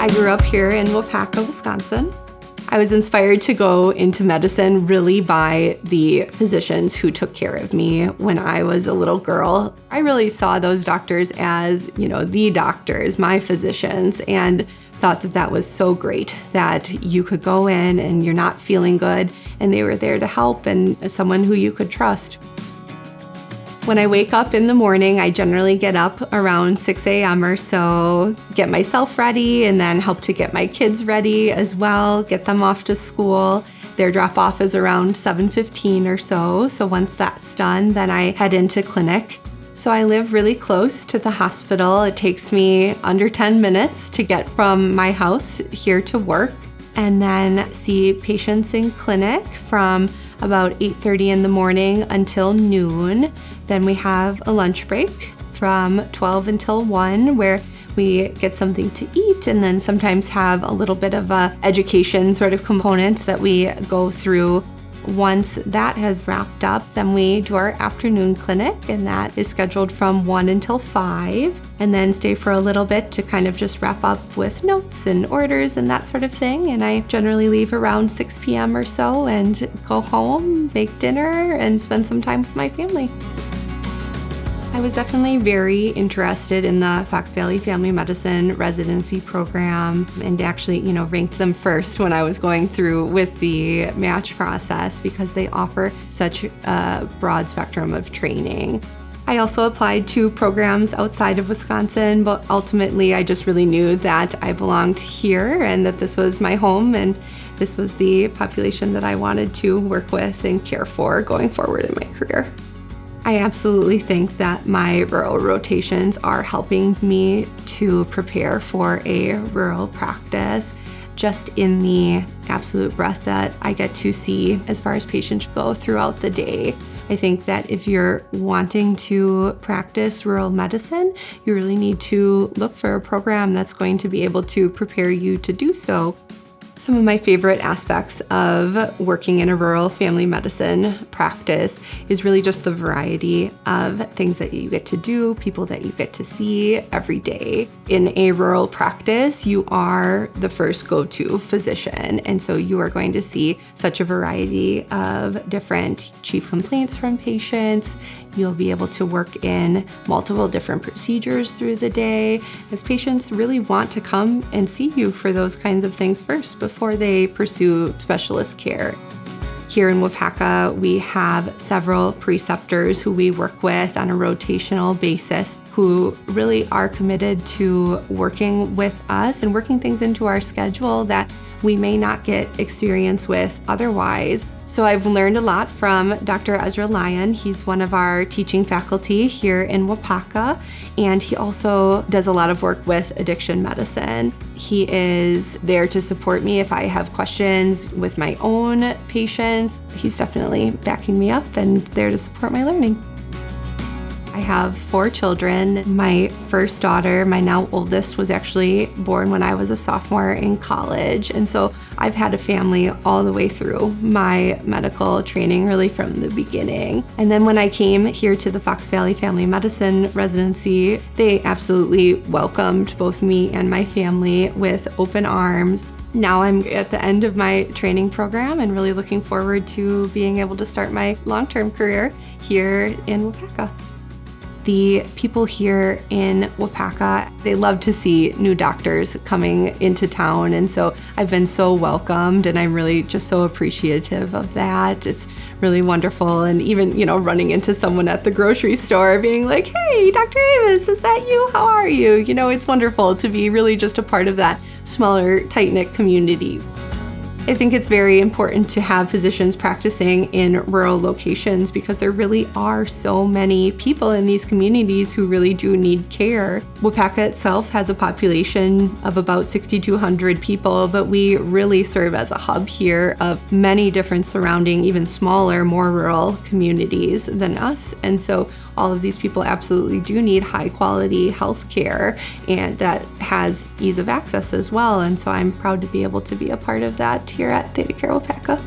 I grew up here in Waupaca, Wisconsin. I was inspired to go into medicine really by the physicians who took care of me when I was a little girl. I really saw those doctors as, the doctors, my physicians, and thought that that was so great that you could go in and you're not feeling good and they were there to help and someone who you could trust. When I wake up in the morning, I generally get up around 6 a.m. or so, get myself ready, and then help to get my kids ready as well, get them off to school. Their drop-off is around 7:15 or so. So once that's done, then I head into clinic. So I live really close to the hospital. It takes me under 10 minutes to get from my house here to work, and then see patients in clinic from about 8:30 in the morning until noon. Then we have a lunch break from 12 until 1 where we get something to eat, and then sometimes have a little bit of a education sort of component that we go through. Once that has wrapped up, then we do our afternoon clinic, and that is scheduled from 1 until 5, and then stay for a little bit to kind of just wrap up with notes and orders and that sort of thing. And I generally leave around 6 p.m. or so and go home, make dinner, and spend some time with my family. I was definitely very interested in the Fox Valley Family Medicine residency program, and actually, ranked them first when I was going through with the match process because they offer such a broad spectrum of training. I also applied to programs outside of Wisconsin, but ultimately I just really knew that I belonged here and that this was my home and this was the population that I wanted to work with and care for going forward in my career. I absolutely think that my rural rotations are helping me to prepare for a rural practice, just in the absolute breadth that I get to see as far as patients go throughout the day. I think that if you're wanting to practice rural medicine, you really need to look for a program that's going to be able to prepare you to do so. Some of my favorite aspects of working in a rural family medicine practice is really just the variety of things that you get to do, people that you get to see every day. In a rural practice, you are the first go-to physician, and so you are going to see such a variety of different chief complaints from patients. You'll be able to work in multiple different procedures through the day, as patients really want to come and see you for those kinds of things first before they pursue specialist care. Here in Waupaca, we have several preceptors who we work with on a rotational basis who really are committed to working with us and working things into our schedule that we may not get experience with otherwise. So I've learned a lot from Dr. Ezra Lyon. He's one of our teaching faculty here in Waupaca, and he also does a lot of work with addiction medicine. He is there to support me if I have questions with my own patients. He's definitely backing me up and there to support my learning. I have 4 children. My first daughter, my now oldest, was actually born when I was a sophomore in college. And so I've had a family all the way through my medical training, really from the beginning. And then when I came here to the Fox Valley Family Medicine residency, they absolutely welcomed both me and my family with open arms. Now I'm at the end of my training program and really looking forward to being able to start my long-term career here in Waupaca. The people here in Waupaca, they love to see new doctors coming into town, and so I've been so welcomed, and I'm really just so appreciative of that. It's really wonderful, and even, running into someone at the grocery store being like, "Hey, Dr. Amos, is that you? How are you?" It's wonderful to be really just a part of that smaller, tight-knit community. I think it's very important to have physicians practicing in rural locations because there really are so many people in these communities who really do need care. Waupaca itself has a population of about 6,200 people, but we really serve as a hub here of many different surrounding, even smaller, more rural communities than us. And so all of these people absolutely do need high quality health care, and that has ease of access as well. And so I'm proud to be able to be a part of that here at ThedaCare Waupaca.